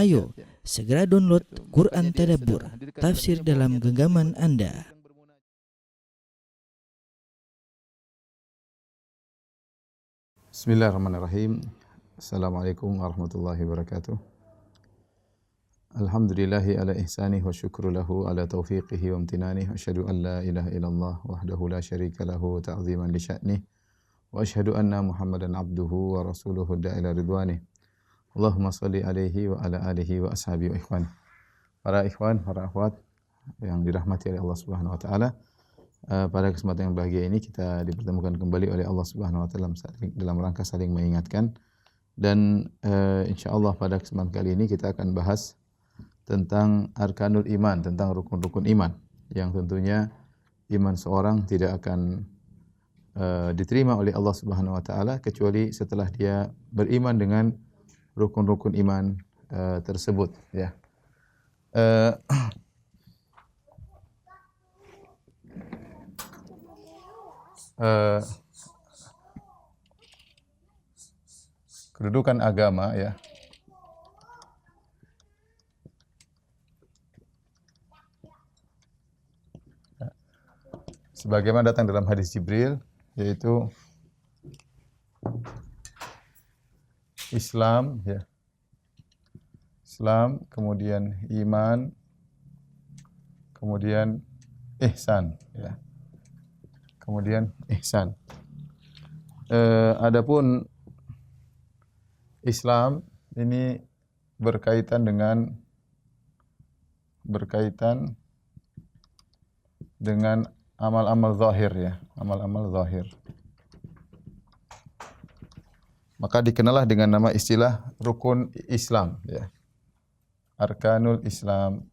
Ayo, segera download Quran Tadabbur, tafsir dalam genggaman Anda. Bismillahirrahmanirrahim. Assalamualaikum warahmatullahi wabarakatuh. Alhamdulillahi ala ihsanih wa syukru lahu ala taufiqihi wa amtinanih. Wa asyhadu an la ilaha illallah wahdahu la syarika lahu ta'ziman li sya'nih. Wa asyhadu anna Muhammadan abduhu wa rasuluhu da'ila ridwanih. Allahumma salli alaihi wa ala alihi wa ashabihi wa ikhwan. Para ikhwan, para akhwat yang dirahmati oleh Allah Subhanahu wa taala. Pada kesempatan yang bahagia ini kita dipertemukan kembali oleh Allah Subhanahu wa taala dalam rangka saling mengingatkan. Dan insyaallah pada kesempatan kali ini kita akan bahas tentang arkanul iman, tentang rukun-rukun iman yang tentunya iman seorang tidak akan diterima oleh Allah Subhanahu wa taala kecuali setelah dia beriman dengan rukun-rukun iman tersebut, ya. Kedudukan agama, ya. Sebagaimana datang dalam hadis Jibril, yaitu Islam, ya. Islam, kemudian iman, kemudian ihsan, ya. Kemudian ihsan. Adapun Islam ini berkaitan dengan amal-amal zahir, ya, amal-amal zahir. Maka dikenallah dengan nama istilah rukun Islam, ya. Arkanul Islam.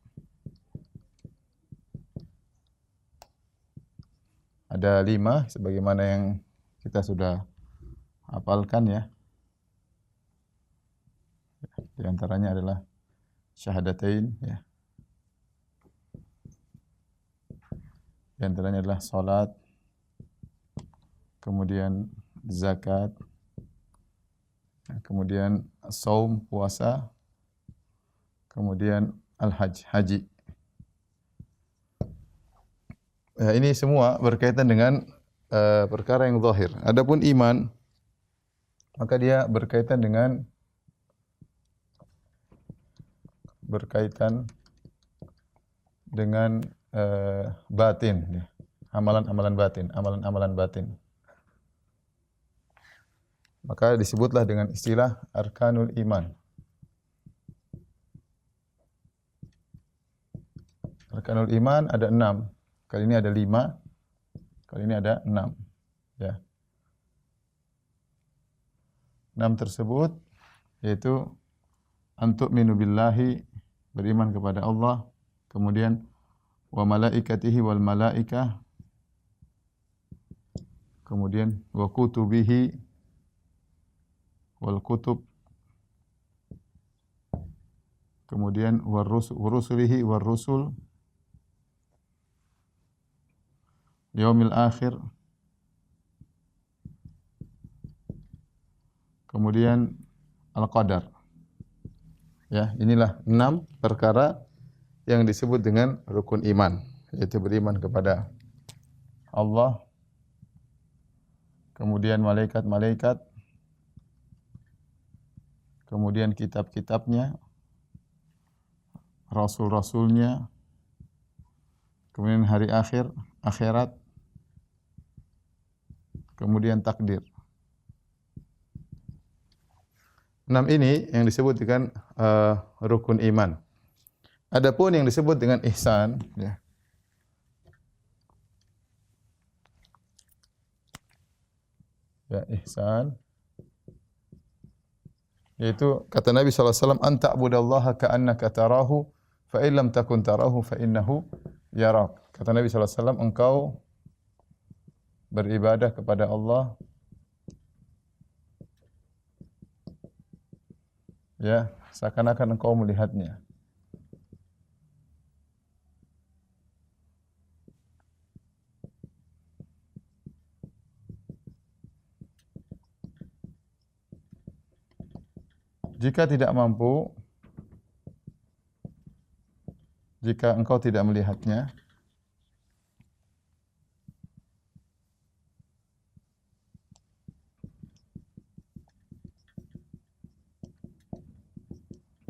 Ada 5 sebagaimana yang kita sudah hafalkan, ya. Di antaranya adalah syahadatain, ya. Di antaranya adalah salat, kemudian zakat, kemudian saum, puasa, kemudian al-hajj, haji. Ini semua berkaitan dengan perkara yang zahir. Adapun iman, maka dia berkaitan dengan batin, ya. Amalan-amalan batin. Maka disebutlah dengan istilah arkanul iman. Arkanul iman ada 6. Kali ini ada 5. Kali ini ada 6. Ya. 6 tersebut yaitu antu'minu billahi, beriman kepada Allah, kemudian wa malaikatihi wal malaikah, kemudian wa kutubihi wal kutub, kemudian wa rusulihi war rusul, yaumil akhir, kemudian al-qadar. Ya, inilah 6 perkara yang disebut dengan rukun iman, yaitu beriman kepada Allah, kemudian malaikat-malaikat, kemudian kitab-kitabnya, rasul-rasulnya, kemudian hari akhir, akhirat, kemudian takdir. 6 ini yang disebut dengan rukun iman. Adapun yang disebut dengan ihsan, ya. Ya, ihsan yaitu kata Nabi sallallahu alaihi wasallam, "Anta abudallaha ka'annaka tarahu, fa in lam takun tarahu fa innahu yarak." Kata Nabi sallallahu alaihi wasallam, engkau beribadah kepada Allah, ya, seakan-akan engkau melihatnya. Jika tidak mampu, jika engkau tidak melihatnya,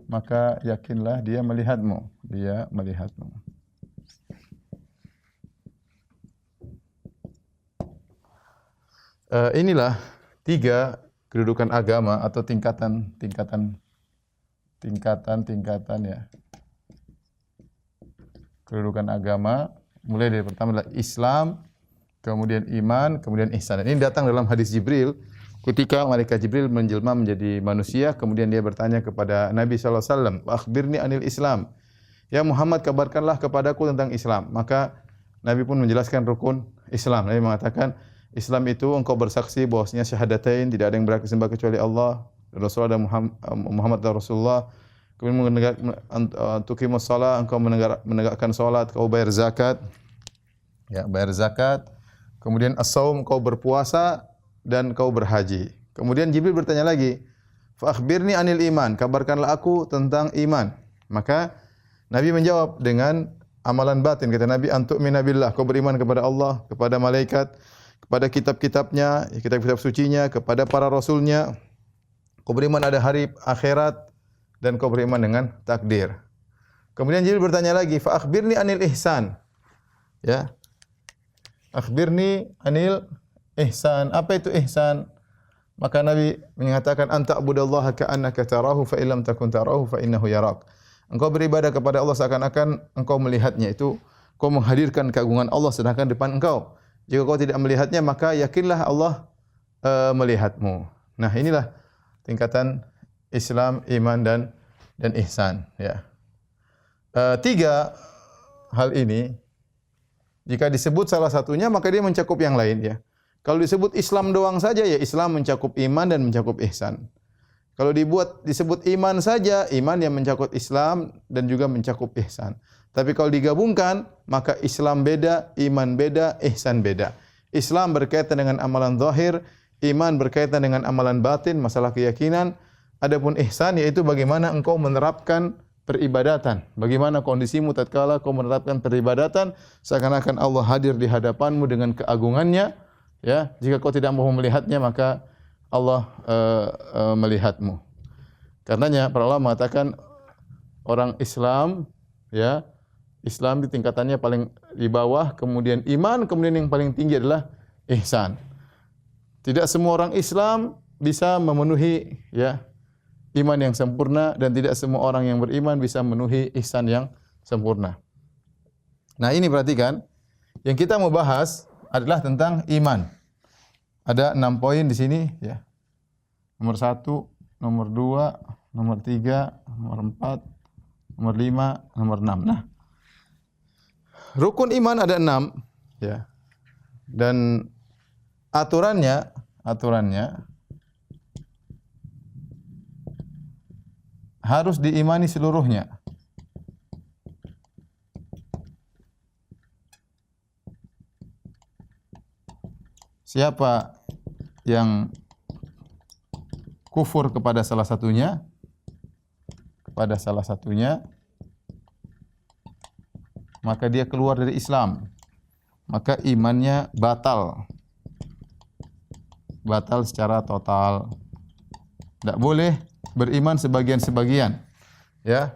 maka yakinlah dia melihatmu. Dia melihatmu. Inilah 3 kedudukan agama atau tingkatan ya. Kedudukan agama mulai dari pertama adalah Islam, kemudian iman, kemudian ihsan. Ini datang dalam hadis Jibril ketika malaikat Jibril menjelma menjadi manusia, kemudian dia bertanya kepada Nabi sallallahu alaihi wasallam, "Akhbirni anil Islam." Ya Muhammad, kabarkanlah kepadaku tentang Islam. Maka Nabi pun menjelaskan rukun Islam. Nabi mengatakan, Islam itu engkau bersaksi bahwasanya syahadatain, tidak ada yang berhak disembah kecuali Allah, Rasulullah dan Muhammad dan Rasulullah. Kemudian tuqimus shalah, engkau menegakkan salat, kau bayar zakat. Ya, bayar zakat. Kemudian as-saum, kau berpuasa dan kau berhaji. Kemudian Jibril bertanya lagi, "Fa akhbirni anil iman." Kabarkanlah aku tentang iman. Maka Nabi menjawab dengan amalan batin. Kata Nabi, "Antu'mina billah." Kau beriman kepada Allah, kepada malaikat, kepada kitab-kitabnya, kitab-kitab sucinya, kepada para rasulnya. Kau beriman ada hari akhirat dan kau beriman dengan takdir. Kemudian Jibril bertanya lagi, "Fa akhbirni anil ihsan." Ya. Akhbirni anil ihsan. Apa itu ihsan? Maka Nabi mengatakan, "Anta abudallaha ka'annaka tarahu fa illam takun tarahu fa innahu yarak." Engkau beribadah kepada Allah seakan-akan engkau melihatnya. Itu kau menghadirkan keagungan Allah sedangkan depan engkau. Jika kau tidak melihatnya, maka yakinlah Allah melihatmu. Nah, inilah tingkatan Islam, iman dan ihsan. Ya. 3 hal ini, jika disebut salah satunya, maka dia mencakup yang lain. Ya. Kalau disebut Islam doang saja, ya Islam mencakup iman dan mencakup ihsan. Kalau disebut iman saja, iman yang mencakup Islam dan juga mencakup ihsan. Tapi kalau digabungkan, maka Islam beda, iman beda, ihsan beda. Islam berkaitan dengan amalan zahir, iman berkaitan dengan amalan batin, masalah keyakinan. Adapun ihsan yaitu bagaimana engkau menerapkan peribadatan. Bagaimana kondisimu tatkala kau menerapkan peribadatan seakan-akan Allah hadir di hadapanmu dengan keagungannya, ya. Jika kau tidak mau melihatnya, maka Allah melihatmu. Karenanya para ulama mengatakan orang Islam, ya, Islam di tingkatannya paling di bawah, kemudian iman, kemudian yang paling tinggi adalah ihsan. Tidak semua orang Islam bisa memenuhi, ya, iman yang sempurna, dan tidak semua orang yang beriman bisa memenuhi ihsan yang sempurna. Nah, ini perhatikan, yang kita mau bahas adalah tentang iman. Ada 6 poin di sini, ya. Nomor 1, nomor 2, nomor 3, nomor 4, nomor 5, nomor 6. Nah, rukun iman ada 6, ya. Dan aturannya harus diimani seluruhnya. Siapa yang kufur kepada salah satunya, maka dia keluar dari Islam. Maka imannya batal secara total. Tidak boleh beriman sebagian-sebagian. Ya.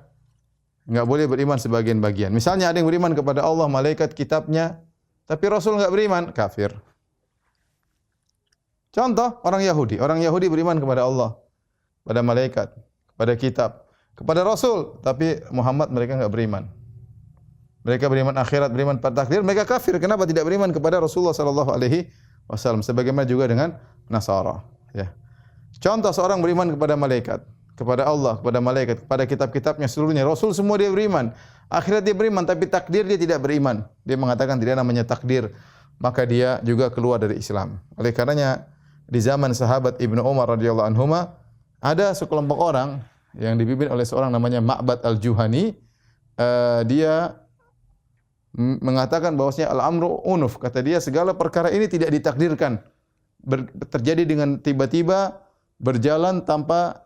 Enggak boleh beriman sebagian-bagian. Misalnya ada yang beriman kepada Allah, malaikat, kitabnya, tapi Rasul enggak beriman, kafir. Contoh orang Yahudi beriman kepada Allah, pada malaikat, kepada kitab, kepada Rasul, tapi Muhammad mereka enggak beriman. Mereka beriman akhirat, beriman pada takdir, mereka kafir. Kenapa tidak beriman kepada Rasulullah sallallahu alaihi wasallam? Sebagaimana juga dengan Nasara, ya. Contoh seorang beriman kepada malaikat, kepada Allah, kepada malaikat, kepada kitab-kitabnya seluruhnya. Rasul semua dia beriman. Akhirat dia beriman, tapi takdir dia tidak beriman. Dia mengatakan tidak namanya takdir, maka dia juga keluar dari Islam. Oleh karenanya di zaman sahabat Ibnu Umar radhiyallahu anhuma ada sekelompok orang yang dipimpin oleh seorang namanya Ma'bad al-Juhani. Dia mengatakan bahwasanya al-amru unuf, kata dia segala perkara ini tidak ditakdirkan, terjadi dengan tiba-tiba, berjalan tanpa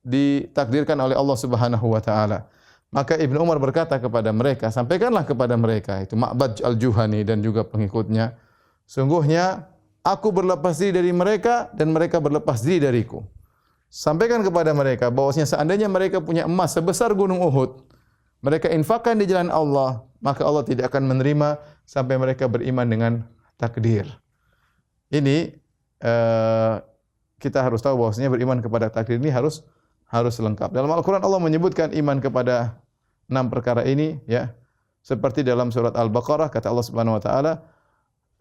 ditakdirkan oleh Allah Subhanahu wa taala. Maka Ibnu Umar berkata kepada mereka, sampaikanlah kepada mereka, itu Ma'bad al-Juhani dan juga pengikutnya, sungguhnya aku berlepas diri dari mereka dan mereka berlepas diri dariku. Sampaikan kepada mereka bahwasanya seandainya mereka punya emas sebesar gunung Uhud, mereka infakkan di jalan Allah, maka Allah tidak akan menerima sampai mereka beriman dengan takdir. Ini kita harus tahu bahwasanya beriman kepada takdir ini harus lengkap. Dalam Al-Quran Allah menyebutkan iman kepada 6 perkara ini, ya. Seperti dalam surat Al-Baqarah kata Allah Subhanahu wa taala,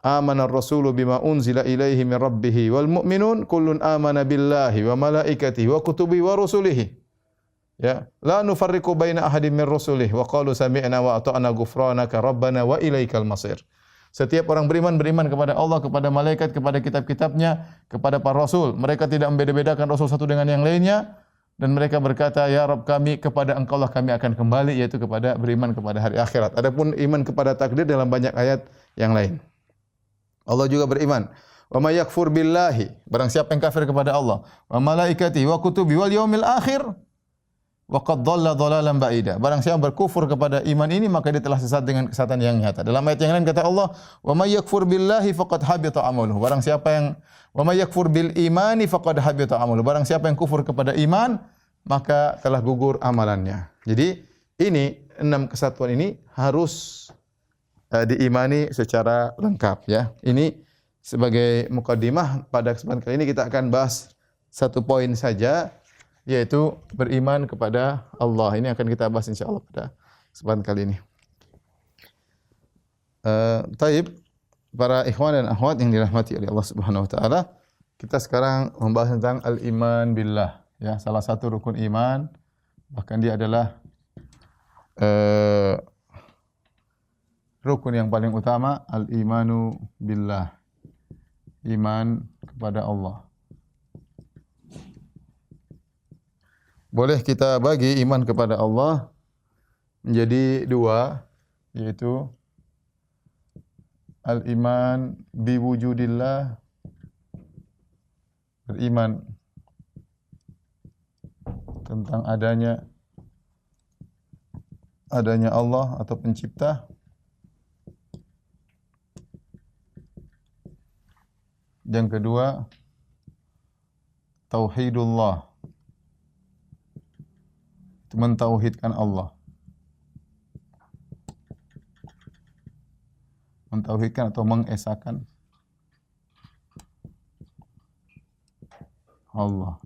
"Amana ar-rasulu bima unzila ilaihi min rabbih wal mu'minun kullun amana billahi wa malaikatihi wa kutubihi wa rusulihi." Ya, la nufarriqu baina ahadin min rusulihi wa qalu sami'na wa ata'na ghufranaka rabbana wa ilaikal masir. Setiap orang beriman kepada Allah, kepada malaikat, kepada kitab-kitabnya, kepada para rasul. Mereka tidak membeda-bedakan rasul satu dengan yang lainnya. Dan mereka berkata, ya Rabb kami, kepada Engkau lah kami akan kembali, yaitu kepada beriman kepada hari akhirat. Adapun iman kepada takdir dalam banyak ayat yang lain. Allah juga beriman, wa may yakfur billahi, barang siapa yang kafir kepada Allah, wa malaikatihi wa kutubihi wal yaumil akhir, wa qad dhalla dhalalan ba'ida. Barang siapa berkufur kepada iman ini, maka dia telah sesat dengan kesesatan yang nyata. Dalam ayat yang lain kata Allah, wa may yakfur billahi faqad habita amaluhu. Barang siapa yang wa may yakfur bil imani faqad habita amaluhu. Barang siapa yang kufur kepada iman, maka telah gugur amalannya. Jadi ini 6 kesatuan ini harus diimani secara lengkap, ya. Ini sebagai mukadimah. Pada kesempatan kali ini kita akan bahas satu poin saja, yaitu beriman kepada Allah. Ini akan kita bahas insyaallah pada kesempatan kali ini. Taib, para ikhwan dan akhwat yang dirahmati oleh Allah Subhanahu wa taala, kita sekarang membahas tentang al-iman billah, ya, salah satu rukun iman, bahkan dia adalah rukun yang paling utama, al-imanu billah, iman kepada Allah. Boleh kita bagi iman kepada Allah menjadi 2, yaitu al-iman biwujudillah, beriman tentang adanya Allah atau pencipta. Yang kedua, tauhidullah, itu mentauhidkan Allah. Mentauhidkan atau mengesahkan Allah.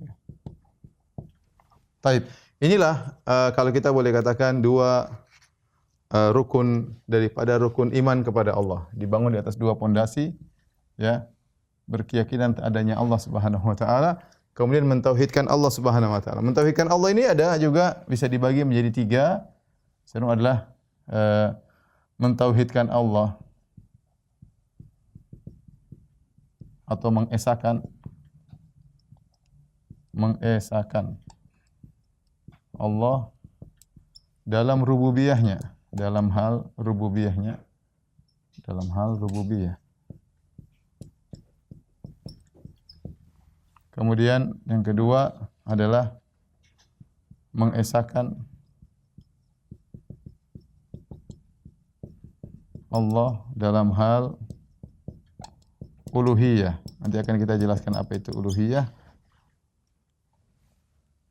Taib. Inilah kalau kita boleh katakan 2 rukun daripada rukun iman kepada Allah, dibangun di atas 2 pondasi, ya. Berkeyakinan adanya Allah Subhanahu wa taala, kemudian mentauhidkan Allah Subhanahu wa taala. Mentauhidkan Allah ini ada juga bisa dibagi menjadi 3. Satu adalah mentauhidkan Allah atau mengesahkan Allah dalam rububiyahnya, dalam hal rububiyah. Kemudian yang kedua adalah mengesahkan Allah dalam hal uluhiyah. Nanti akan kita jelaskan apa itu uluhiyah.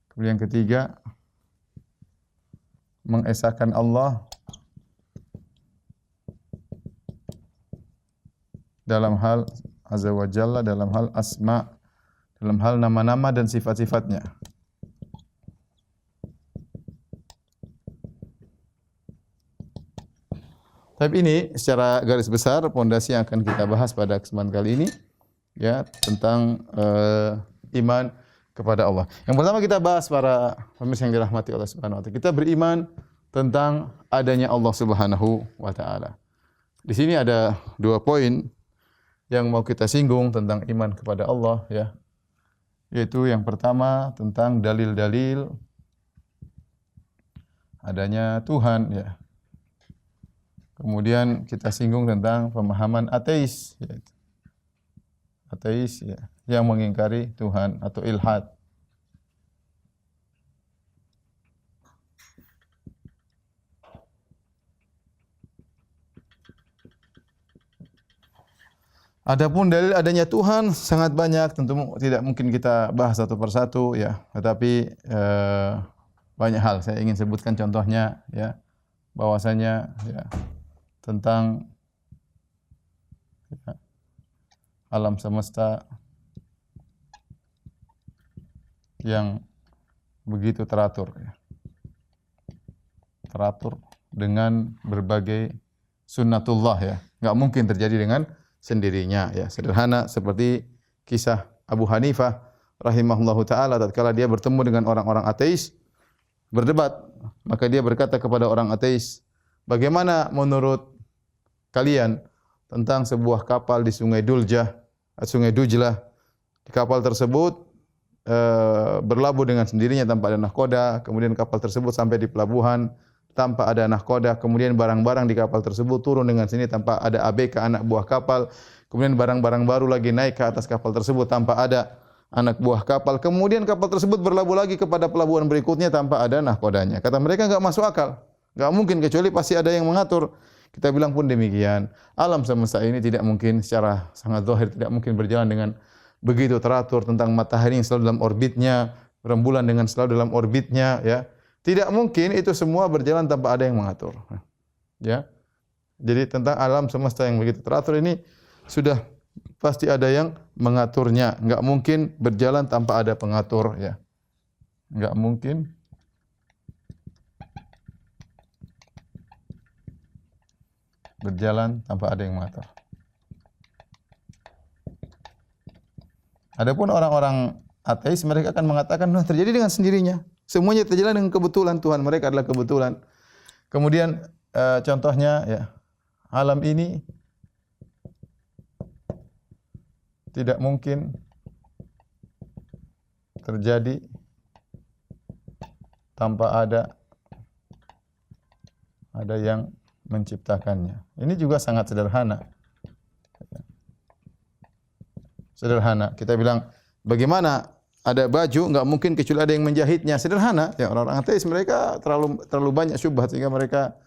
Kemudian yang ketiga, mengesahkan Allah dalam hal azza wa jalla, dalam hal asma, dalam hal nama-nama dan sifat-sifatnya. Tapi ini secara garis besar pondasi yang akan kita bahas pada kesempatan kali ini, ya, tentang iman kepada Allah. Yang pertama kita bahas, para pemirsa yang dirahmati Allah Subhanahu wa taala, kita beriman tentang adanya Allah Subhanahu wa taala. Di sini ada 2 poin yang mau kita singgung tentang iman kepada Allah, ya. Yaitu yang pertama tentang dalil-dalil adanya Tuhan, ya. Kemudian kita singgung tentang pemahaman ateis, yaitu ateis, ya, yang mengingkari Tuhan atau ilhad. Adapun dalil adanya Tuhan sangat banyak, tentu tidak mungkin kita bahas satu persatu ya. Tetapi banyak hal saya ingin sebutkan contohnya ya, bahwasanya ya tentang ya, alam semesta yang begitu teratur ya. Teratur dengan berbagai sunnatullah ya. Enggak mungkin terjadi dengan sendirinya ya. Sederhana seperti kisah Abu Hanifah rahimahullahu taala tatkala dia bertemu dengan orang-orang ateis berdebat, maka dia berkata kepada orang ateis, "Bagaimana menurut kalian tentang sebuah kapal di Sungai Sungai Dujlah? Di kapal tersebut berlabuh dengan sendirinya tanpa ada nahkoda, kemudian kapal tersebut sampai di pelabuhan tanpa ada nahkoda, kemudian barang-barang di kapal tersebut turun dengan sini tanpa ada ABK anak buah kapal, kemudian barang-barang baru lagi naik ke atas kapal tersebut tanpa ada anak buah kapal, kemudian kapal tersebut berlabuh lagi kepada pelabuhan berikutnya tanpa ada nahkodanya." Kata mereka enggak masuk akal. Enggak mungkin, kecuali pasti ada yang mengatur. Kita bilang pun demikian. Alam semesta ini tidak mungkin secara sangat zahir tidak mungkin berjalan dengan begitu teratur, tentang matahari yang selalu dalam orbitnya, rembulan dengan selalu dalam orbitnya ya. Tidak mungkin itu semua berjalan tanpa ada yang mengatur. Ya. Jadi tentang alam semesta yang begitu teratur ini sudah pasti ada yang mengaturnya. Enggak mungkin berjalan tanpa ada pengatur ya. Enggak mungkin berjalan tanpa ada yang mengatur. Adapun orang-orang ateis mereka akan mengatakan terjadi dengan sendirinya. Semuanya terjadi dengan kebetulan, Tuhan mereka adalah kebetulan. Kemudian contohnya ya, alam ini tidak mungkin terjadi tanpa ada yang menciptakannya. Ini juga sangat sederhana. Sederhana. Kita bilang bagaimana ada baju enggak mungkin kecuali ada yang menjahitnya. Sederhana. Ya, orang-orang ateis mereka terlalu banyak syubhat sehingga mereka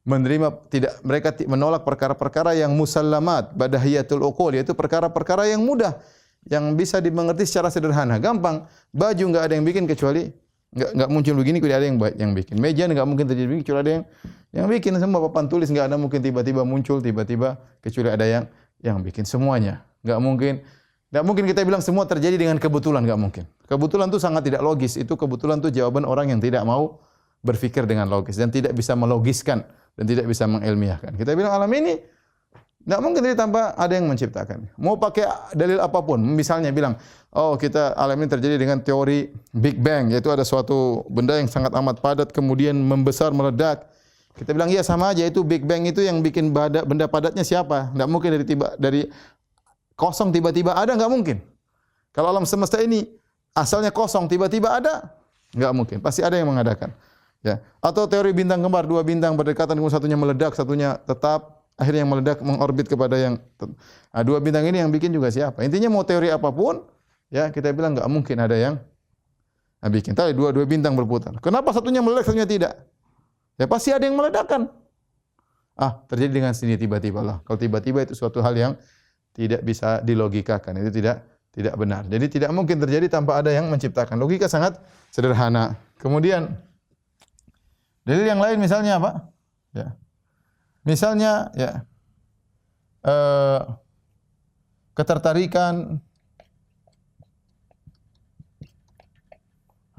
mereka menolak perkara-perkara yang musallamat, badahiyatul uqul, yaitu perkara-perkara yang mudah yang bisa dimengerti secara sederhana, gampang. Baju enggak ada yang bikin kecuali enggak muncul begini kecuali ada yang bikin. Meja enggak mungkin terjadi begini kecuali ada yang bikin. Semua papan tulis enggak ada mungkin tiba-tiba muncul tiba-tiba kecuali ada yang bikin semuanya. Enggak mungkin kita bilang semua terjadi dengan kebetulan, enggak mungkin. Kebetulan itu sangat tidak logis. Itu kebetulan itu jawaban orang yang tidak mau berpikir dengan logis dan tidak bisa melogiskan dan tidak bisa mengilmiahkan. Kita bilang alam ini enggak mungkin terjadi tanpa ada yang menciptakan. Mau pakai dalil apapun, misalnya bilang, kita alam ini terjadi dengan teori Big Bang, yaitu ada suatu benda yang sangat amat padat kemudian membesar meledak. Kita bilang iya sama aja, itu Big Bang itu yang bikin benda padatnya siapa? Enggak mungkin dari kosong tiba-tiba ada, enggak mungkin. Kalau alam semesta ini asalnya kosong tiba-tiba ada, enggak mungkin. Pasti ada yang mengadakan. Ya. Atau teori bintang kembar, dua bintang berdekatan kemudian satunya meledak, satunya tetap, akhirnya yang meledak mengorbit kepada yang dua bintang ini yang bikin juga siapa? Intinya mau teori apapun, ya kita bilang enggak mungkin ada yang bikin. Tapi dua bintang berputar. Kenapa satunya meledak, satunya tidak? Ya pasti ada yang meledakkan. Terjadi dengan sini tiba-tiba lah. Kalau tiba-tiba itu suatu hal yang tidak bisa dilogikakan, itu tidak benar. Jadi tidak mungkin terjadi tanpa ada yang menciptakan. Logika sangat sederhana. Kemudian dalil yang lain misalnya apa? Ya. Misalnya ya ketertarikan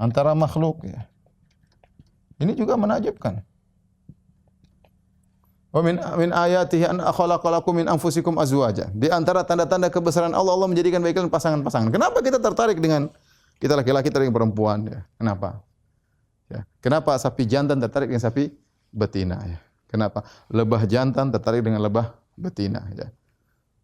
antara makhluk ya. Ini juga menakjubkan. Wa min ayatihi an khalaqalakum min anfusikum azwaja. Di antara tanda-tanda kebesaran Allah, Allah menjadikan bagi kalian pasangan-pasangan. Kenapa kita tertarik dengan kita laki-laki tertarik dengan perempuan ya? Kenapa? Ya. Kenapa sapi jantan tertarik dengan sapi betina ya? Kenapa? Lebah jantan tertarik dengan lebah betina ya.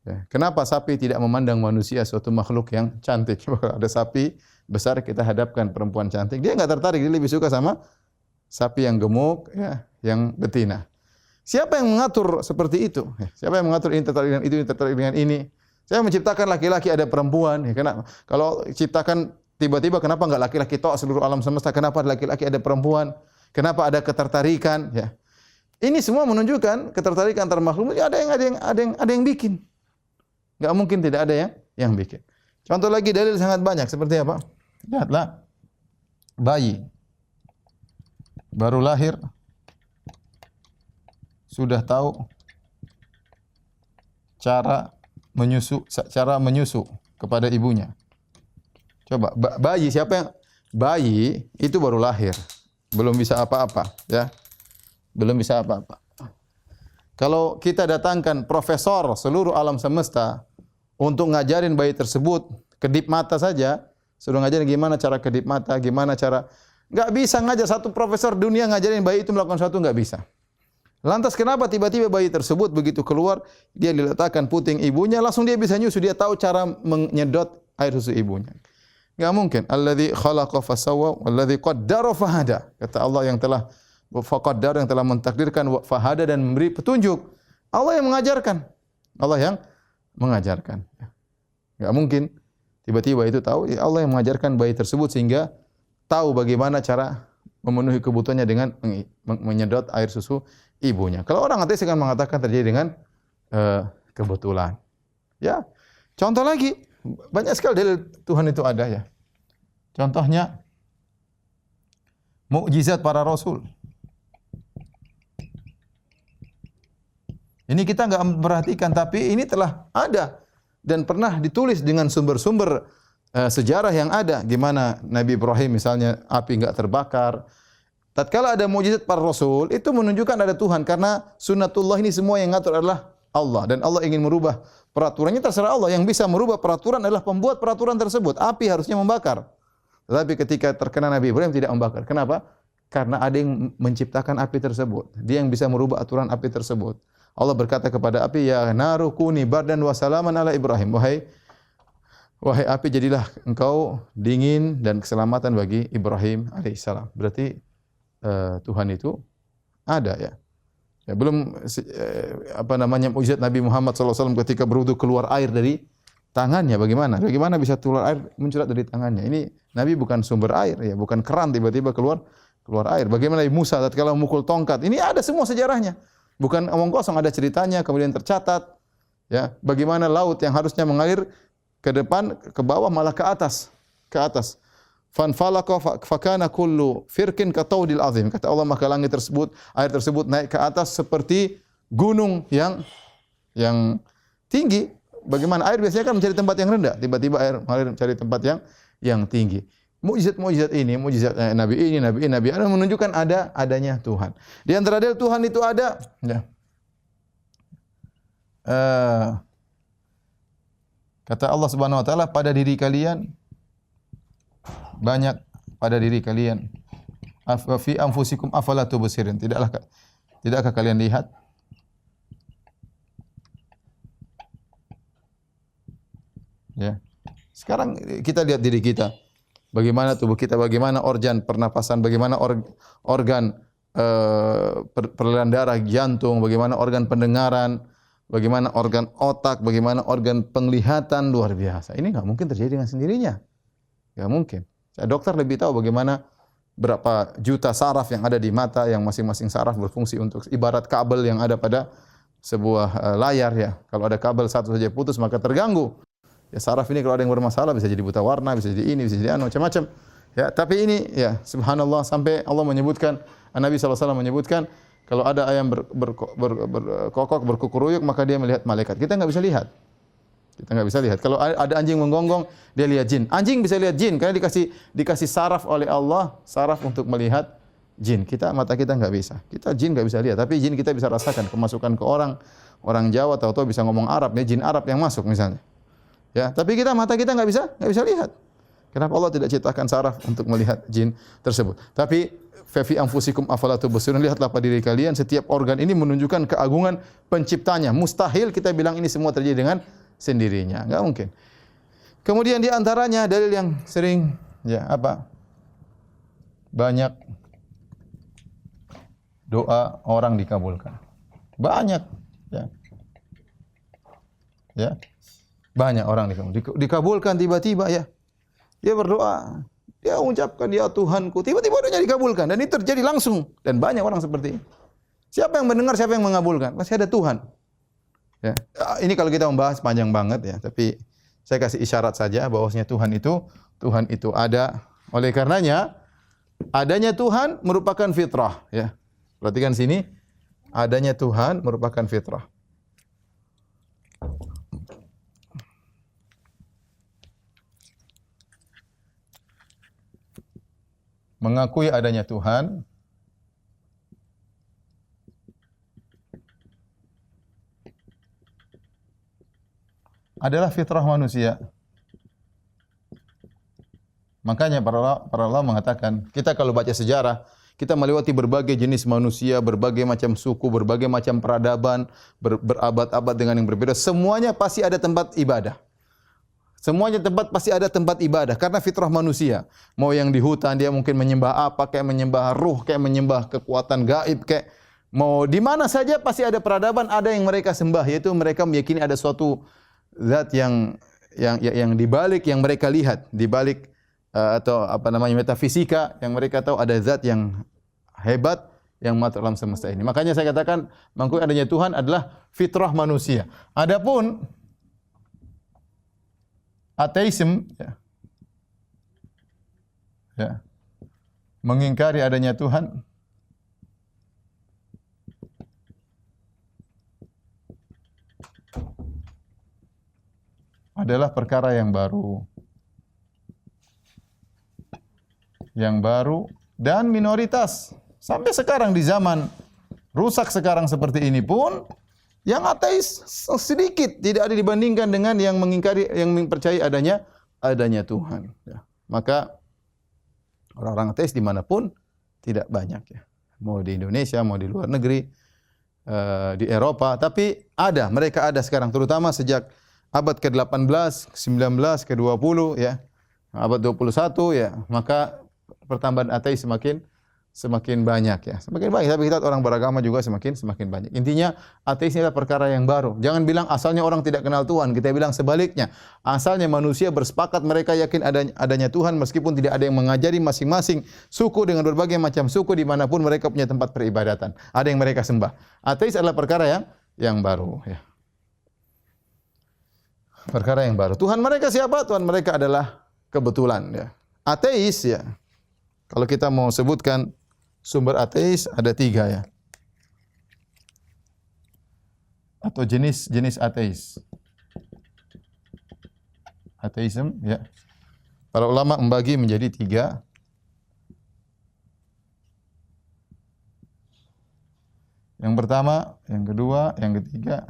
Ya. Kenapa sapi tidak memandang manusia suatu makhluk yang cantik? Ada sapi besar kita hadapkan perempuan cantik, dia enggak tertarik, dia lebih suka sama sapi yang gemuk ya, yang betina. Siapa yang mengatur seperti itu? Siapa yang mengatur ini tertarik dengan itu, ini tertarik dengan ini? Saya menciptakan laki-laki ada perempuan. Ya, kenapa? Kalau ciptakan tiba-tiba kenapa enggak laki-laki tok seluruh alam semesta? Kenapa laki-laki ada perempuan? Kenapa ada ketertarikan? Ya. Ini semua menunjukkan ketertarikan antar makhluk. Ada yang bikin. Enggak mungkin tidak ada yang bikin. Contoh lagi dalil sangat banyak seperti apa? Lihatlah bayi baru lahir sudah tahu cara menyusu kepada ibunya. Coba bayi siapa yang bayi itu baru lahir, belum bisa apa-apa ya. Belum bisa apa-apa. Kalau kita datangkan profesor seluruh alam semesta untuk ngajarin bayi tersebut kedip mata saja, suruh ngajarin gimana cara kedip mata, gimana cara enggak bisa ngajar satu profesor dunia ngajarin bayi itu melakukan sesuatu enggak bisa. Lantas kenapa tiba-tiba bayi tersebut begitu keluar dia diletakkan puting ibunya langsung dia bisa nyusu, dia tahu cara menyedot air susu ibunya. Enggak mungkin. Alladzi khalaqa fasawwa walladzi qaddara fahada. Kata Allah yang telah faqaddar, yang telah mentakdirkan fahada dan memberi petunjuk. Allah yang mengajarkan. Allah yang mengajarkan. Enggak mungkin tiba-tiba itu tahu, ya Allah yang mengajarkan bayi tersebut sehingga tahu bagaimana cara memenuhi kebutuhannya dengan menyedot air susu ibunya. Kalau orang ateis akan mengatakan terjadi dengan kebetulan. Ya. Contoh lagi, banyak sekali dalil Tuhan itu ada ya. Contohnya mukjizat para rasul. Ini kita enggak memperhatikan tapi ini telah ada dan pernah ditulis dengan sumber-sumber sejarah yang ada. Gimana Nabi Ibrahim misalnya api enggak terbakar. Tatkala ada mukjizat para rasul itu menunjukkan ada Tuhan karena sunnatullah ini semua yang ngatur adalah Allah dan Allah ingin merubah peraturannya terserah Allah. Yang bisa merubah peraturan adalah pembuat peraturan tersebut. Api harusnya membakar. Tetapi ketika terkena Nabi Ibrahim tidak membakar. Kenapa? Karena ada yang menciptakan api tersebut. Dia yang bisa merubah aturan api tersebut. Allah berkata kepada api, ya naru kuni bardan wa salaman ala Ibrahim. Wahai api, jadilah engkau dingin dan keselamatan bagi Ibrahim alaihissalam. Berarti Tuhan itu ada ya. Ya belum mukjizat Nabi Muhammad SAW ketika berwudu keluar air dari tangannya. Bagaimana? Bagaimana bisa keluar air mencurat dari tangannya? Ini Nabi bukan sumber air ya, bukan keran tiba-tiba keluar air. Bagaimana Nabi Musa tatkala memukul tongkat? Ini ada semua sejarahnya. Bukan omong kosong, ada ceritanya kemudian tercatat. Ya, bagaimana laut yang harusnya mengalir ke depan ke bawah malah ke atas. Fanfalaqa fakana kullu firqin kataudil azim. Kata Allah maka langit tersebut, air tersebut naik ke atas seperti gunung yang tinggi. Bagaimana air biasanya kan mencari tempat yang rendah, tiba-tiba air mengalir mencari tempat yang tinggi. Mukjizat ini, mukjizat Nabi ada menunjukkan adanya Tuhan. Di antara dalil Tuhan itu ada ya. Kata Allah Subhanahu wa taala pada diri kalian banyak pada diri kalian. Fi anfusikum afala tubsirun. Tidakkah kalian lihat? Ya. Sekarang kita lihat diri kita. Bagaimana tubuh kita, bagaimana organ pernapasan, bagaimana organ peredaran darah, jantung, bagaimana organ pendengaran, bagaimana organ otak, bagaimana organ penglihatan, luar biasa. Ini enggak mungkin terjadi dengan sendirinya. Enggak mungkin. Dokter lebih tahu bagaimana berapa juta saraf yang ada di mata, yang masing-masing saraf berfungsi untuk ibarat kabel yang ada pada sebuah layar ya. Kalau ada kabel satu saja putus maka terganggu. Ya saraf ini kalau ada yang bermasalah bisa jadi buta warna, bisa jadi ini, bisa jadi macam-macam. Ya, tapi ini ya subhanallah sampai Allah menyebutkan, Nabi SAW menyebutkan kalau ada ayam berkokok, berkukuruyuk maka dia melihat malaikat. Kita enggak bisa lihat. Kalau ada anjing menggonggong, dia lihat jin. Anjing bisa lihat jin karena dikasih saraf oleh Allah, saraf untuk melihat jin. Mata kita enggak bisa. Kita jin enggak bisa lihat, tapi jin kita bisa rasakan kemasukan ke orang Jawa tahu-tahu bisa ngomong Arab, ya jin Arab yang masuk misalnya. Ya, tapi mata kita enggak bisa lihat. Kenapa Allah tidak ciptakan saraf untuk melihat jin tersebut? Tapi fa fi anfusikum afala tubsirun, lihatlah pada diri kalian, setiap organ ini menunjukkan keagungan penciptanya. Mustahil kita bilang ini semua terjadi dengan sendirinya, enggak mungkin. Kemudian di antaranya dalil yang sering banyak doa orang dikabulkan. Banyak ya. Banyak orang dikabulkan tiba-tiba ya. Dia berdoa, dia mengucapkan ya Tuhanku, tiba-tiba doanya dikabulkan dan itu terjadi langsung dan banyak orang seperti ini. Siapa yang mendengar, siapa yang mengabulkan? Pasti ada Tuhan. Ya. Ini kalau kita membahas panjang banget ya, tapi saya kasih isyarat saja bahwasanya Tuhan itu ada. Oleh karenanya adanya Tuhan merupakan fitrah ya. Perhatikan sini, adanya Tuhan merupakan fitrah. Mengakui adanya Tuhan adalah fitrah manusia. Makanya para ulama mengatakan, kita kalau baca sejarah, kita melewati berbagai jenis manusia, berbagai macam suku, berbagai macam peradaban, berabad-abad dengan yang berbeda, semuanya pasti ada tempat ibadah. Semuanya pasti ada tempat ibadah karena fitrah manusia. Mau yang di hutan dia mungkin menyembah apa, kayak menyembah ruh, kayak menyembah kekuatan gaib, kayak mau di mana saja pasti ada peradaban, ada yang mereka sembah, yaitu mereka meyakini ada suatu zat yang di balik yang mereka lihat, di balik atau apa namanya metafisika yang mereka tahu ada zat yang hebat yang mengatur alam semesta ini. Makanya saya katakan mengakui adanya Tuhan adalah fitrah manusia. Adapun ateisme ya, mengingkari adanya Tuhan adalah perkara yang baru. Yang baru dan minoritas. Sampai sekarang di zaman rusak sekarang seperti ini pun yang ateis sedikit, tidak ada dibandingkan dengan yang mengingkari, yang percaya adanya Tuhan. Ya. Maka orang-orang ateis dimanapun tidak banyak ya. Mau di Indonesia, mau di luar negeri, di Eropa, tapi mereka ada sekarang, terutama sejak abad ke-18, ke-19, ke-20 ya. Abad 21 ya, maka pertambahan ateis semakin banyak ya. Semakin banyak, tapi kita orang beragama juga semakin banyak. Intinya ateis ini adalah perkara yang baru. Jangan bilang asalnya orang tidak kenal Tuhan, kita bilang sebaliknya. Asalnya manusia bersepakat mereka yakin adanya Tuhan meskipun tidak ada yang mengajari masing-masing suku dengan berbagai macam suku dimanapun mereka punya tempat peribadatan. Ada yang mereka sembah. Ateis adalah perkara yang baru ya. Perkara yang baru. Tuhan mereka siapa? Tuhan mereka adalah kebetulan ya. Ateis ya. Kalau kita mau sebutkan sumber ateis ada 3 ya. Atau jenis ateis. Ateisme ya. Para ulama membagi menjadi 3. Yang pertama, yang kedua, yang ketiga.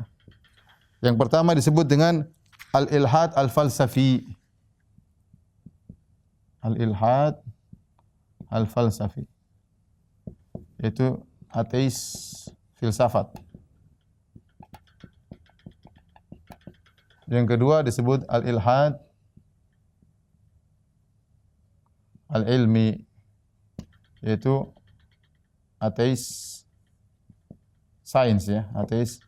Yang pertama disebut dengan al-ilhad al-falsafi. Al-ilhad al-falsafi. Yaitu ateis filsafat. Yang kedua disebut al-ilhad al-ilmi, yaitu ateis sains ya, ateis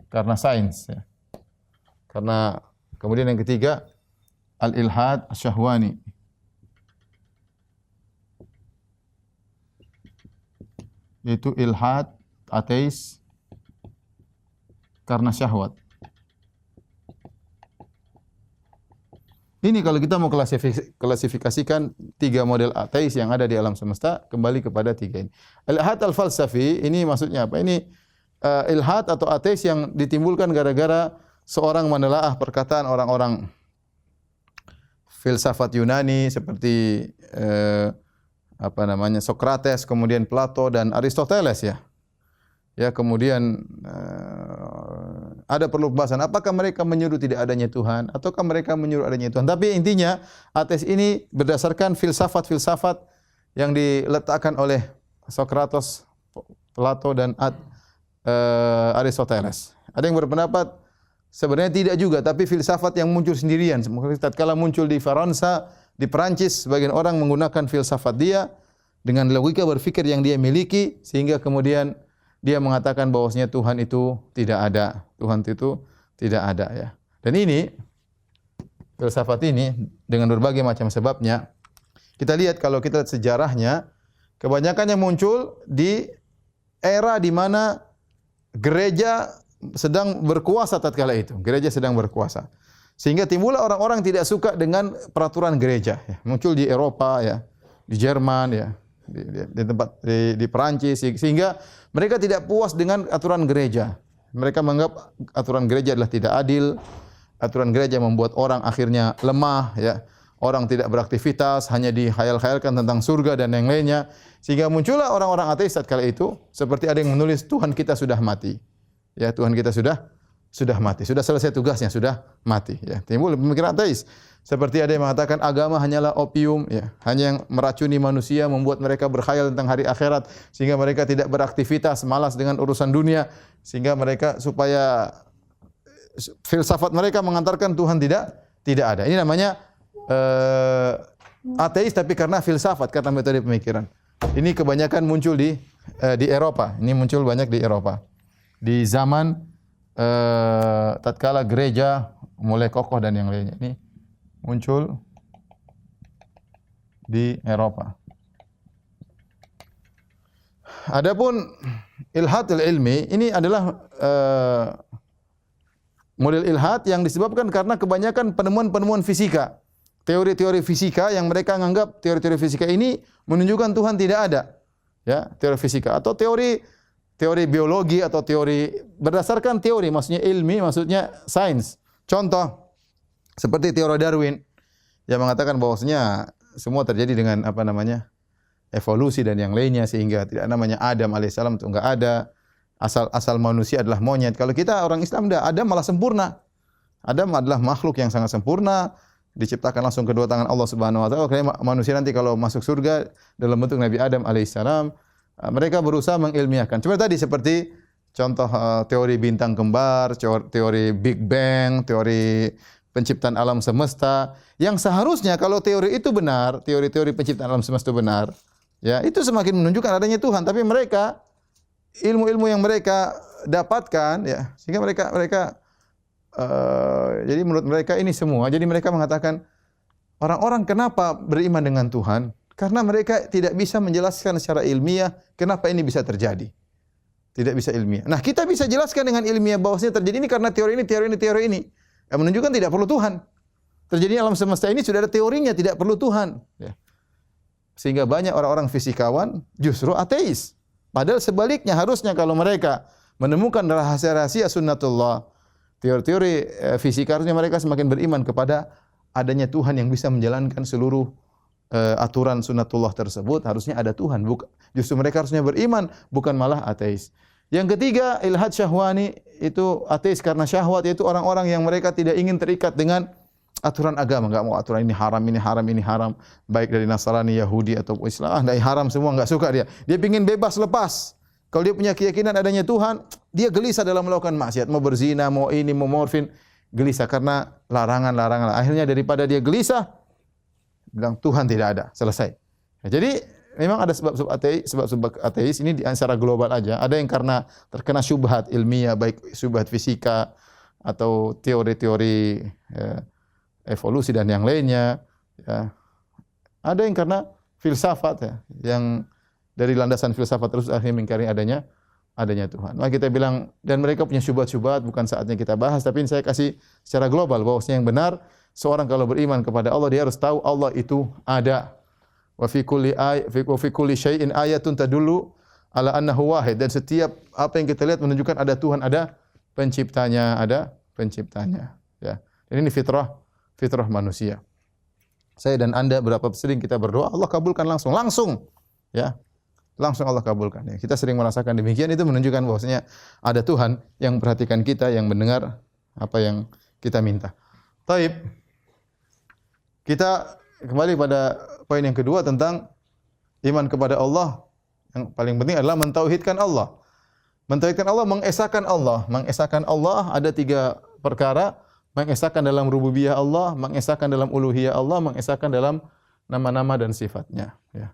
karena sains ya. Karena kemudian yang ketiga al-ilhad syahwani, yaitu ilhad ateis karena syahwat. Ini kalau kita mau klasifikasikan 3 model ateis yang ada di alam semesta, kembali kepada 3 ini. Ilhad al-falsafi ini maksudnya apa? Ini ilhad atau ateis yang ditimbulkan gara-gara seorang menelaah perkataan orang-orang filsafat Yunani seperti Sokrates, kemudian Plato dan Aristoteles ya. Ya, kemudian ada perlu pembahasan apakah mereka menyuruh tidak adanya Tuhan ataukah mereka menyuruh adanya Tuhan. Tapi intinya ateis ini berdasarkan filsafat-filsafat yang diletakkan oleh Sokrates, Plato dan Aristoteles. Ada yang berpendapat sebenarnya tidak juga, tapi filsafat yang muncul sendirian. Tatkala muncul di Faransa, di Perancis, sebagian orang menggunakan filsafat dia dengan logika berpikir yang dia miliki sehingga kemudian dia mengatakan bahwasanya Tuhan itu tidak ada. Tuhan itu tidak ada ya. Dan ini filsafat ini dengan berbagai macam sebabnya. Kita lihat kalau kita lihat sejarahnya, kebanyakan yang muncul di era di mana gereja sedang berkuasa tatkala itu. Gereja sedang berkuasa. Sehingga timbullah orang-orang tidak suka dengan peraturan gereja. Ya. Muncul di Eropa, ya, di Jerman, ya, di tempat di Perancis, sehingga mereka tidak puas dengan aturan gereja. Mereka menganggap aturan gereja adalah tidak adil. Aturan gereja membuat orang akhirnya lemah, ya. Orang tidak beraktivitas, hanya dihayal-hayalkan tentang surga dan yang lainnya. Sehingga muncullah orang-orang ateis tatkala itu, seperti ada yang menulis Tuhan kita sudah mati. Ya, Tuhan kita sudah mati, sudah selesai tugasnya, sudah mati. Ya, timbul pemikiran ateis. Seperti ada yang mengatakan agama hanyalah opium, ya, hanya yang meracuni manusia, membuat mereka berkhayal tentang hari akhirat, sehingga mereka tidak beraktivitas, malas dengan urusan dunia, sehingga mereka supaya filsafat mereka mengantarkan Tuhan tidak ada. Ini namanya ateis tapi karena filsafat, karena metode pemikiran. Ini kebanyakan muncul di Eropa. Ini muncul banyak di Eropa. Di zaman tatkala gereja mulai kokoh dan yang lainnya. Ini muncul di Eropa. Adapun ilhadul ilmi ini adalah model ilhad yang disebabkan karena kebanyakan penemuan-penemuan fisika. Teori-teori fisika yang mereka menganggap teori-teori fisika ini menunjukkan Tuhan tidak ada. Ya, teori fisika atau teori biologi atau teori berdasarkan teori, maksudnya ilmi, maksudnya sains. Contoh seperti teori Darwin yang mengatakan bahwasanya semua terjadi dengan evolusi dan yang lainnya, sehingga tidak namanya Adam alaihissalam itu enggak ada. Asal manusia adalah monyet. Kalau kita orang Islam Adam malah sempurna. Adam adalah makhluk yang sangat sempurna, diciptakan langsung kedua tangan Allah Subhanahu wa taala. Karena manusia nanti kalau masuk surga dalam bentuk Nabi Adam alaihissalam, mereka berusaha mengilmiahkan. Cuma tadi seperti contoh teori bintang kembar, teori Big Bang, teori penciptaan alam semesta, yang seharusnya kalau teori itu benar, teori-teori penciptaan alam semesta itu benar, ya, itu semakin menunjukkan adanya Tuhan. Tapi mereka ilmu-ilmu yang mereka dapatkan, ya, sehingga mereka jadi menurut mereka ini semua. Jadi mereka mengatakan orang-orang kenapa beriman dengan Tuhan? Karena mereka tidak bisa menjelaskan secara ilmiah kenapa ini bisa terjadi. Tidak bisa ilmiah. Nah, kita bisa jelaskan dengan ilmiah bahwasanya terjadi ini karena teori ini. Yang menunjukkan tidak perlu Tuhan. Terjadi alam semesta ini sudah ada teorinya, tidak perlu Tuhan. Ya. Sehingga banyak orang-orang fisikawan justru ateis. Padahal sebaliknya harusnya kalau mereka menemukan rahasia-rahasia sunnatullah, teori-teori fisika, harusnya mereka semakin beriman kepada adanya Tuhan yang bisa menjalankan seluruh aturan sunnatullah tersebut. Harusnya ada Tuhan. Justru mereka harusnya beriman, bukan malah ateis. Yang ketiga, ilhad syahwani, itu ateis karena syahwat, yaitu orang-orang yang mereka tidak ingin terikat dengan aturan agama. Enggak mau aturan ini haram, ini haram, ini haram. Baik dari Nasrani, Yahudi atau Islam, dari haram semua, enggak suka dia. Dia ingin bebas, lepas. Kalau dia punya keyakinan adanya Tuhan, dia gelisah dalam melakukan maksiat, mau berzina, mau ini, mau morfin, gelisah karena larangan-larangan. Akhirnya daripada dia gelisah, bilang Tuhan tidak ada, selesai. Nah, jadi memang ada sebab-sebab ateis ini di secara global aja. Ada yang karena terkena syubhat ilmiah, baik syubhat fisika atau teori-teori evolusi dan yang lainnya. Ya. Ada yang karena filsafat, ya, yang dari landasan filsafat terus akhirnya mengingkari adanya Tuhan. Maka kita bilang, dan mereka punya syubhat-syubhat, bukan saatnya kita bahas, tapi ini saya kasih secara global bahwasanya yang benar, seorang kalau beriman kepada Allah, dia harus tahu Allah itu ada. Wa fi kulli syai'in ayatun tadullu ala annahu wahid, dan setiap apa yang kita lihat menunjukkan ada Tuhan, ada penciptanya, ya. Dan ini fitrah manusia. Saya dan Anda berapa sering kita berdoa, Allah kabulkan langsung, ya. Langsung Allah kabulkan. Ya, kita sering merasakan demikian, itu menunjukkan bahwasanya ada Tuhan yang memperhatikan kita, yang mendengar apa yang kita minta. Taib. Kita kembali pada poin yang kedua tentang iman kepada Allah. Yang paling penting adalah mentauhidkan Allah. Mentauhidkan Allah, mengesahkan Allah. Mengesahkan Allah ada 3 perkara. Mengesahkan dalam rububiyah Allah, mengesahkan dalam uluhiyah Allah, mengesahkan dalam nama-nama dan sifatnya. Ya.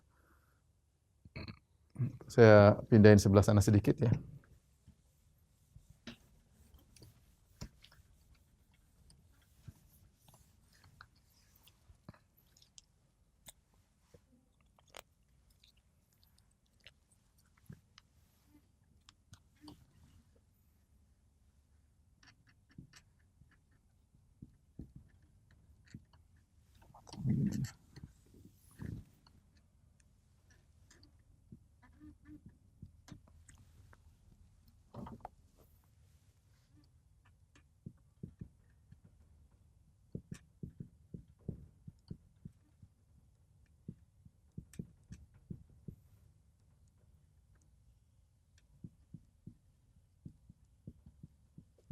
Saya pindahin sebelah sana sedikit, ya.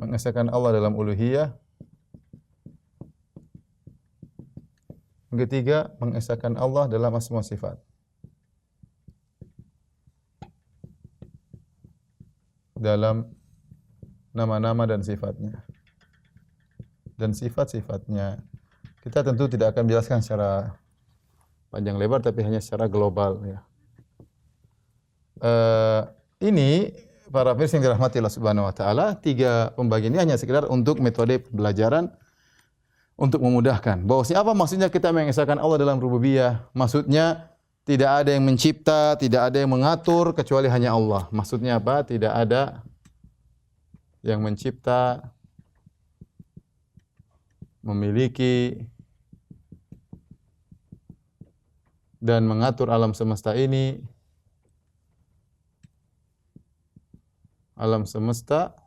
Mengesahkan Allah dalam uluhiyah. Yang ketiga, mengesahkan Allah dalam asma sifat. Dalam nama-nama dan sifatnya. Dan sifat-sifatnya. Kita tentu tidak akan menjelaskan secara panjang lebar, tapi hanya secara global. Ya. Ini para pemirsa yang dirahmati Allah Subhanahu wa taala, 3 pembagian ini hanya sekedar untuk metode pembelajaran untuk memudahkan. Bahwasanya apa maksudnya kita mengesahkan Allah dalam rububiyah? Maksudnya tidak ada yang mencipta, tidak ada yang mengatur kecuali hanya Allah. Maksudnya apa? Tidak ada yang mencipta, memiliki dan mengatur alam semesta ini. Alam semesta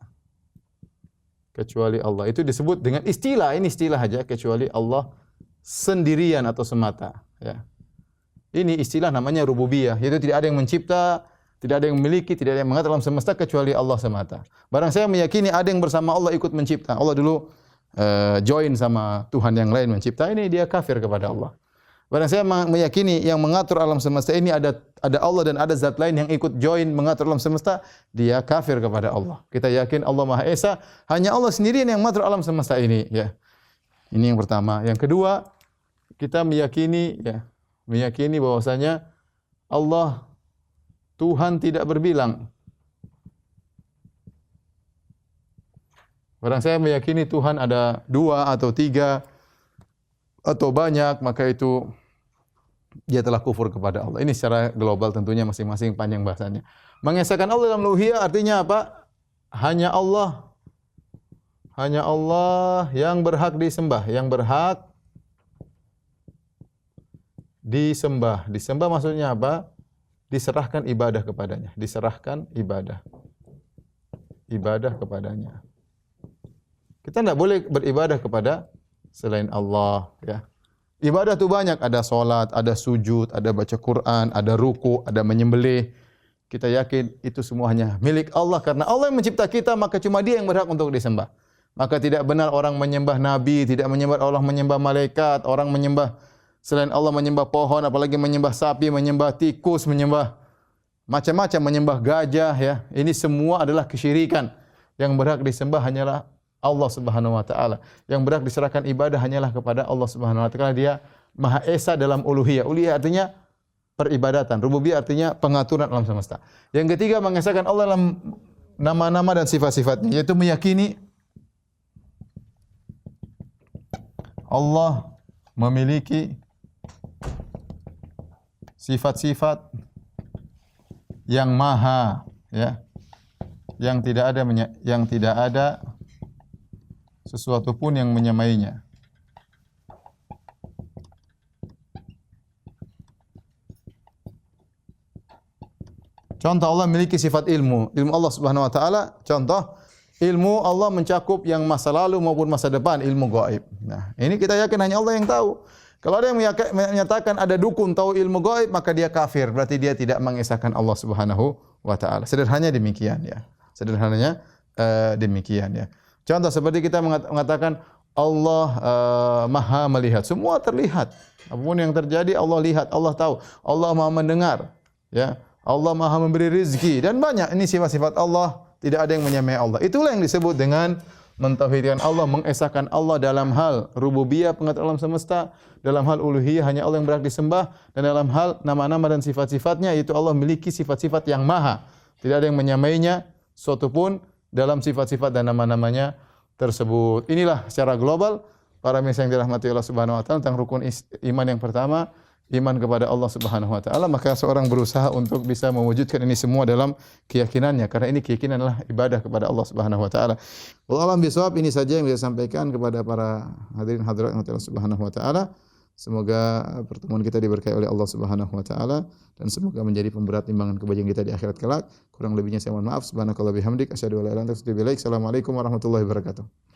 kecuali Allah. Itu disebut dengan istilah, ini istilah aja, kecuali Allah sendirian atau semata, ya. Ini istilah namanya rububiyah, yaitu tidak ada yang mencipta, tidak ada yang memiliki, tidak ada yang mengatur alam semesta kecuali Allah semata. Barang saya meyakini ada yang bersama Allah ikut mencipta. Allah dulu join sama Tuhan yang lain mencipta, ini dia kafir kepada Allah. Barang saya meyakini yang mengatur alam semesta ini ada Allah dan ada zat lain yang ikut join mengatur alam semesta, dia kafir kepada Allah. Kita yakin Allah Maha Esa, hanya Allah sendirian yang mengatur alam semesta ini, ya. Ini yang pertama. Yang kedua, kita meyakini bahwasanya Allah Tuhan tidak berbilang. Barang saya meyakini Tuhan ada 2 atau 3 atau banyak, maka itu dia telah kufur kepada Allah. Ini secara global tentunya masing-masing panjang bahasanya. Mengesahkan Allah dalam uluhiyah artinya apa? Hanya Allah yang berhak disembah, yang berhak disembah. Disembah maksudnya apa? Diserahkan ibadah kepadanya. Diserahkan ibadah kepadanya. Kita tidak boleh beribadah kepada selain Allah, ya. Ibadah itu banyak, ada salat, ada sujud, ada baca Quran, ada ruku, ada menyembelih. Kita yakin itu semua hanya milik Allah karena Allah yang mencipta kita, maka cuma Dia yang berhak untuk disembah. Maka tidak benar orang menyembah nabi, tidak menyembah Allah, menyembah malaikat, orang menyembah selain Allah, menyembah pohon, apalagi menyembah sapi, menyembah tikus, menyembah macam-macam, menyembah gajah, ya. Ini semua adalah kesyirikan. Yang berhak disembah hanyalah Allah Subhanahu wa taala. Yang berhak diserahkan ibadah hanyalah kepada Allah Subhanahu wa taala. Dia Maha Esa dalam uluhiyah. Uluhiyah artinya peribadatan. Rububiyah artinya pengaturan alam semesta. Yang ketiga, mengesahkan Allah dalam nama-nama dan sifat-sifatnya, yaitu meyakini Allah memiliki sifat-sifat yang maha, ya. Yang tidak ada sesuatu pun yang menyamainya. Contoh, Allah memiliki sifat ilmu. Ilmu Allah Subhanahu wa taala, contoh, ilmu Allah mencakup yang masa lalu maupun masa depan, ilmu gaib. Nah, ini kita yakin hanya Allah yang tahu. Kalau ada yang menyatakan ada dukun tahu ilmu gaib, maka dia kafir. Berarti dia tidak mengesahkan Allah Subhanahu wa taala. Sederhananya demikian, ya. Sederhananya demikian, ya. Contoh seperti kita mengatakan Allah Maha melihat, semua terlihat. Apapun yang terjadi Allah lihat, Allah tahu. Allah Maha mendengar, ya. Allah Maha memberi rezeki dan banyak. Ini sifat-sifat Allah, tidak ada yang menyamai Allah. Itulah yang disebut dengan mentauhidkan Allah, mengesahkan Allah dalam hal rububiyah, pengatur alam semesta, dalam hal uluhiyah hanya Allah yang berhak disembah, dan dalam hal nama-nama dan sifat-sifatnya, yaitu Allah memiliki sifat-sifat yang maha. Tidak ada yang menyamainya suatu pun dalam sifat-sifat dan nama-namanya tersebut. Inilah secara global para pemirsa yang dirahmati Allah Subhanahu wa taala tentang rukun iman yang pertama, iman kepada Allah Subhanahu wa taala. Maka seorang berusaha untuk bisa mewujudkan ini semua dalam keyakinannya, karena ini keyakinan adalah ibadah kepada Allah Subhanahu wa taala. Wallahu a'lam bishawab. Ini saja yang saya sampaikan kepada para hadirin hadirat Allah Subhanahu wa taala. Semoga pertemuan kita diberkahi oleh Allah Subhanahu wa taala dan semoga menjadi pemberat timbangan kebaikan kita di akhirat kelak. Kurang lebihnya saya mohon maaf. Subhanakallah bihamdik asyhadu an la ilaha illa anta astaghfiruka wa atubu ilaik. Assalamualaikum warahmatullahi wabarakatuh.